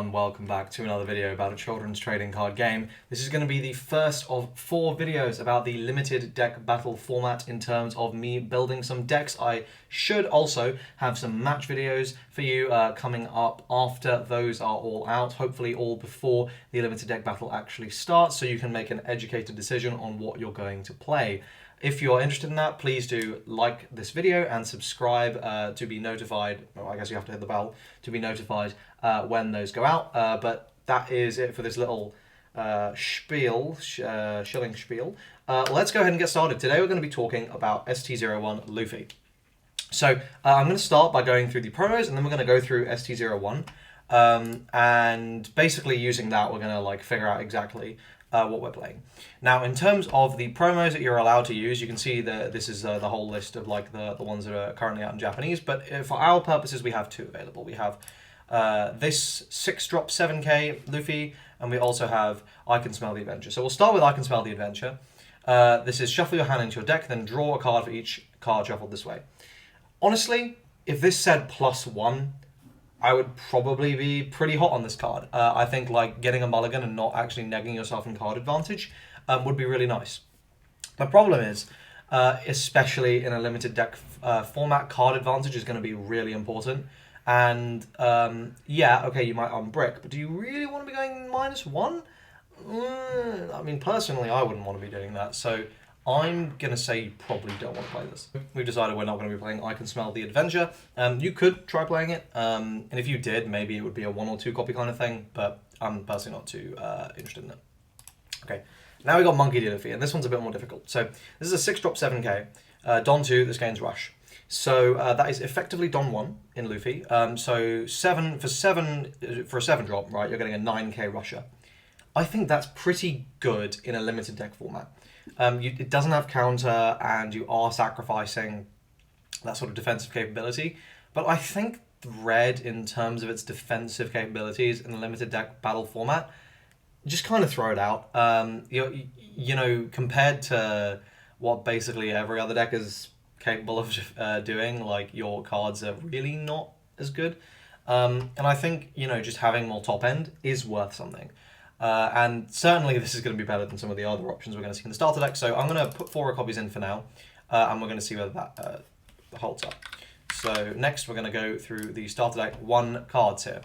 everyone, welcome back to another video about a children's trading card game. This is going to be the first of 4 videos about the limited deck battle format in terms of me building some decks. I should also have some match videos for you coming up after those are all out, hopefully all before the limited deck battle actually starts, so you can make an educated decision on what you're going to play. If you're interested in that, please do like this video and subscribe to be notified. Well, I guess you have to hit the bell to be notified when those go out. But that is it for this little shilling spiel. Let's go ahead and get started. Today we're going to be talking about ST01 Luffy. So I'm going to start by going through the promos, and then we're going to go through ST01. And basically using that, we're going to figure out exactly what we're playing. Now, in terms of the promos that you're allowed to use, you can see that this is the whole list of the ones that are currently out in Japanese, but for our purposes we have 2 available. We have this 6-drop 7k Luffy, and we also have I Can Smell the Adventure. So we'll start with I Can Smell the Adventure. This is shuffle your hand into your deck, then draw a card for each card shuffled this way. Honestly, if this said +1, I would probably be pretty hot on this card. I think getting a mulligan and not actually negging yourself in card advantage would be really nice. The problem is, especially in a limited deck format, card advantage is going to be really important. And yeah, okay, you might unbrick, but do you really want to be going -1? I mean, personally, I wouldn't want to be doing that. So I'm going to say you probably don't want to play this. We've decided we're not going to be playing I Can Smell the Adventure. You could try playing it, and if you did, maybe it would be a 1 or 2 copy kind of thing, but I'm personally not too interested in it. Okay, now we got Monkey D. Luffy, and this one's a bit more difficult. So this is a 6-drop 7k, Don 2, this gains Rush. So that is effectively Don 1 in Luffy. So 7 for a 7-drop, right, you're getting a 9k Rusher. I think that's pretty good in a limited deck format. It doesn't have counter, and you are sacrificing that sort of defensive capability. But I think red, in terms of its defensive capabilities in the limited deck battle format, just kind of throw it out. You know, compared to what basically every other deck is capable of doing, your cards are really not as good. And I think, just having more top end is worth something. And certainly this is going to be better than some of the other options we're going to see in the starter deck. So I'm going to put 4 copies in for now, and we're going to see whether that holds up. So next we're going to go through the starter deck 1 cards here.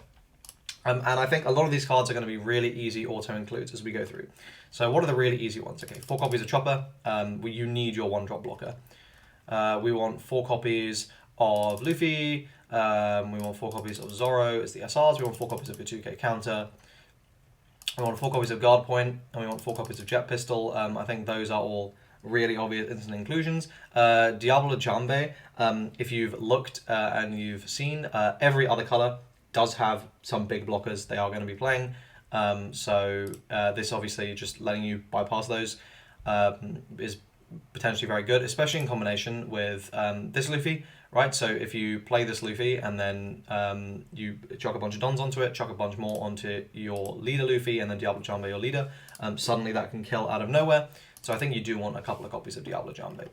And I think a lot of these cards are going to be really easy auto-includes as we go through. So what are the really easy ones? Okay, 4 copies of Chopper. You need your 1-drop blocker. We want 4 copies of Luffy. We want 4 copies of Zoro as the SRs. We want 4 copies of the 2k counter. We want 4 copies of Guard Point, and we want 4 copies of Jet Pistol. I think those are all really obvious instant inclusions. Diablo Jambe, if you've looked and you've seen, every other color does have some big blockers they are going to be playing. So this obviously just letting you bypass those is potentially very good, especially in combination with this Luffy. Right, so if you play this Luffy and then you chuck a bunch of Dons onto it, chuck a bunch more onto your leader Luffy, and then Diablo Jambe your leader, suddenly that can kill out of nowhere. So I think you do want a couple of copies of Diablo Jambe.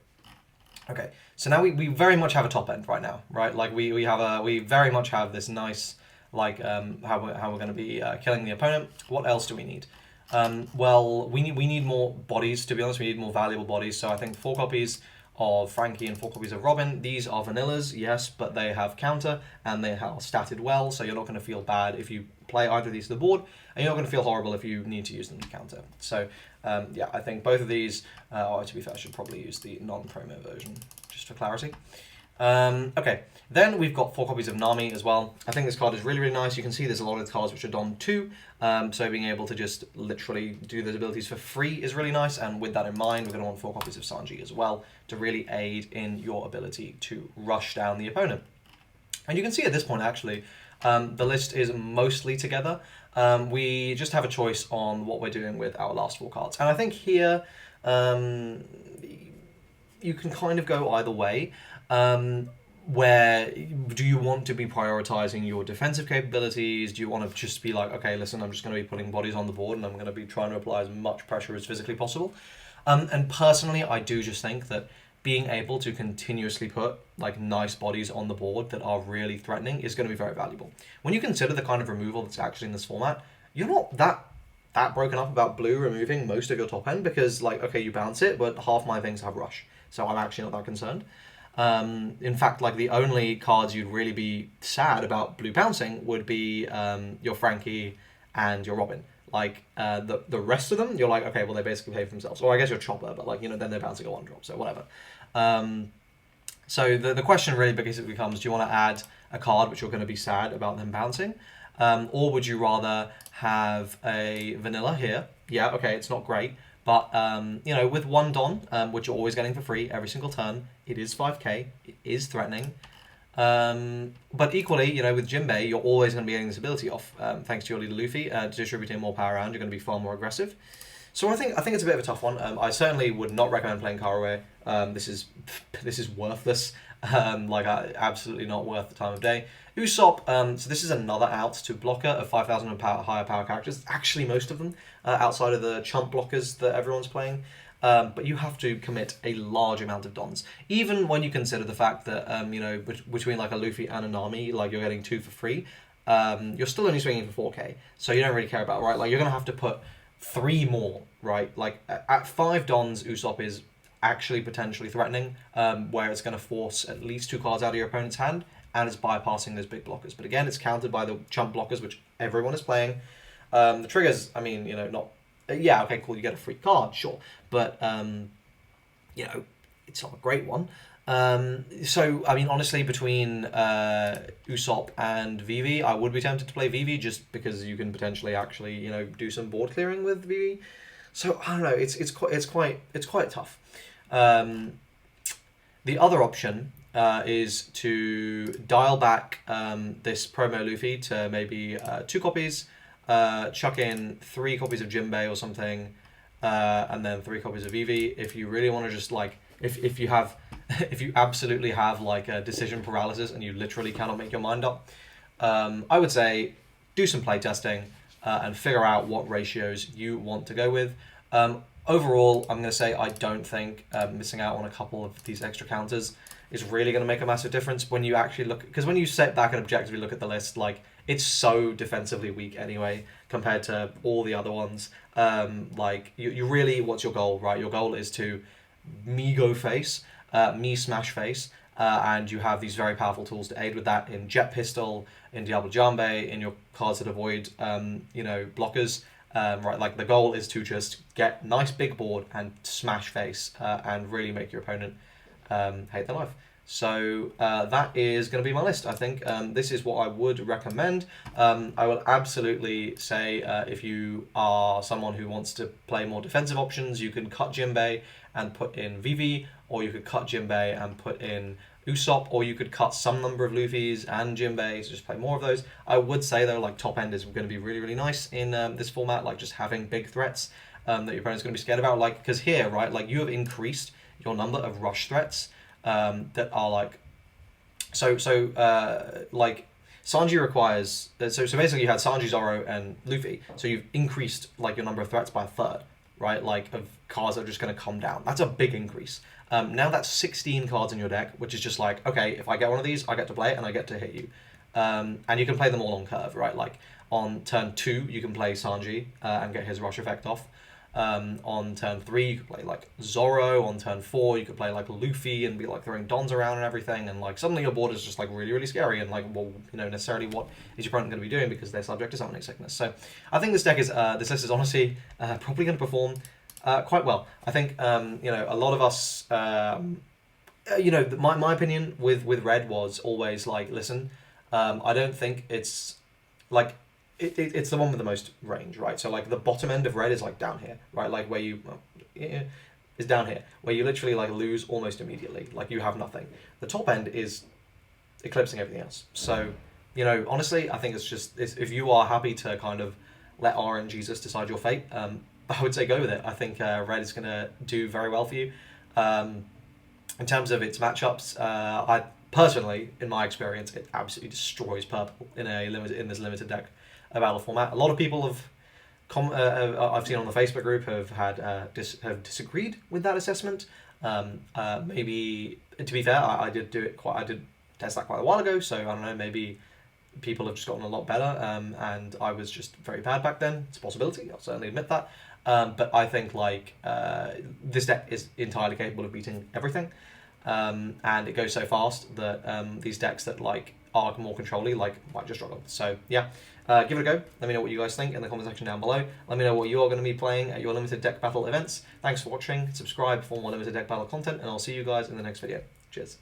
Okay, so now we very much have a top end right now, right? We very much have this nice how we're going to be killing the opponent. What else do we need? Well, we need more bodies. To be honest, we need more valuable bodies. So I think 4 copies of Frankie and 4 copies of Robin. These are vanillas, yes, but they have counter and they are statted well, so you're not going to feel bad if you play either of these to the board, and you're not going to feel horrible if you need to use them to counter. So yeah, I think both of these, to be fair, I should probably use the non-promo version just for clarity. Okay, then we've got 4 copies of Nami as well. I think this card is really, really nice. You can see there's a lot of cards which are Don 2, so being able to just literally do those abilities for free is really nice, and with that in mind, we're going to want 4 copies of Sanji as well to really aid in your ability to rush down the opponent. And you can see at this point, actually, the list is mostly together. We just have a choice on what we're doing with our last 4 cards. And I think here, you can kind of go either way. Where do you want to be prioritizing your defensive capabilities? Do you want to just be like, okay, listen, I'm just going to be putting bodies on the board and I'm going to be trying to apply as much pressure as physically possible? And personally, I do just think that being able to continuously put like nice bodies on the board that are really threatening is going to be very valuable. When you consider the kind of removal that's actually in this format, you're not that broken up about blue removing most of your top end, because like, okay, you bounce it, but half my things have rush, so I'm actually not that concerned. In fact, like the only cards you'd really be sad about blue bouncing would be your Frankie and your Robin. Like the rest of them, you're like, okay, well they basically pay for themselves. Or I guess your Chopper, but like, you know, then they're bouncing a 1-drop, so whatever. So the question really basically becomes, do you want to add a card which you're going to be sad about them bouncing? Or would you rather have a vanilla here? Yeah, okay, it's not great, but you know, with 1 Don, which you're always getting for free every single turn, it is 5k, it is threatening. But equally, you know, with Jinbei, you're always going to be getting this ability off, thanks to your leader Luffy, distributing more power around. You're going to be far more aggressive. So I think it's a bit of a tough one. I certainly would not recommend playing Karaway. This is worthless. Like absolutely not worth the time of day. Usopp. So this is another out to blocker of 5,000 and higher power characters. Actually, most of them outside of the chump blockers that everyone's playing. But you have to commit a large amount of dons. Even when you consider the fact that, you know, between like a Luffy and a Nami, like you're getting 2 for free, you're still only swinging for 4k. So you don't really care about, right? Like you're going to have to put 3 more, right? Like at 5 dons, Usopp is actually potentially threatening, where it's going to force at least 2 cards out of your opponent's hand, and it's bypassing those big blockers. But again, it's countered by the chump blockers, which everyone is playing. The triggers, I mean, you know, not... Yeah, okay, cool, you get a free card, sure. But, you know, it's not a great one. So, I mean, honestly, between Usopp and Vivi, I would be tempted to play Vivi just because you can potentially actually, you know, do some board clearing with Vivi. So, I don't know, it's quite tough. The other option is to dial back this promo Luffy to maybe 2 copies, chuck in 3 copies of Jinbei or something, and then 3 copies of Vivi. If you really want to just like, if you absolutely have like a decision paralysis and you literally cannot make your mind up, I would say do some playtesting and figure out what ratios you want to go with. Overall, I'm going to say I don't think missing out on a couple of these extra counters is really going to make a massive difference when you actually look, because when you sit back and objectively look at the list, like it's so defensively weak anyway compared to all the other ones. Like you really, what's your goal, right? Your goal is to me go face, me smash face, and you have these very powerful tools to aid with that in Jet Pistol, in Diablo Jambe, in your cards that avoid, you know, blockers. Right, like the goal is to just get nice big board and smash face and really make your opponent hate their life. So that is going to be my list. I think this is what I would recommend. I will absolutely say if you are someone who wants to play more defensive options, you can cut Jinbei and put in Vivi, or you could cut Jinbei and put in Usopp, or you could cut some number of Luffys and Jinbei to just play more of those. I would say though, like top end is going to be really, really nice in this format, like just having big threats that your opponent's going to be scared about. Like, because here, right, like you have increased your number of rush threats that are like, like Sanji requires, so basically you had Sanji, Zoro, and Luffy, so you've increased like your number of threats by a third, right, like of cards that are just going to come down. That's a big increase. Now that's 16 cards in your deck, which is just like, okay, if I get one of these, I get to play it and I get to hit you. And you can play them all on curve, right? Like on turn 2, you can play Sanji and get his rush effect off. On turn 3, you could play like Zoro. On turn 4, you could play like Luffy and be like throwing dons around and everything. And like suddenly your board is just like really, really scary. And like, well, you know, necessarily what is your opponent going to be doing because they're subject to summoning sickness. So I think this list is honestly probably going to perform quite well. I think, you know, a lot of us, you know, my opinion with Red was always like, listen, I don't think it's like, it's the one with the most range, right? So like the bottom end of Red is like down here, right? Like where you, is down here, where you literally like lose almost immediately, like you have nothing. The top end is eclipsing everything else. So, you know, honestly, I think it's just, if you are happy to kind of let R and Jesus decide your fate, I would say go with it. I think Red is going to do very well for you. In terms of its matchups, I personally, in my experience, it absolutely destroys purple in this limited deck battle format. A lot of people have I've seen on the Facebook group have had have disagreed with that assessment. Maybe, to be fair, I did test that quite a while ago, so I don't know, maybe people have just gotten a lot better, and I was just very bad back then. It's a possibility, I'll certainly admit that. But I think this deck is entirely capable of beating everything, and it goes so fast that these decks that are more control-y might just struggle. So yeah, give it a go. Let me know what you guys think in the comment section down below. Let me know what you are going to be playing at your limited deck battle events. Thanks for watching. Subscribe for more limited deck battle content, and I'll see you guys in the next video. Cheers.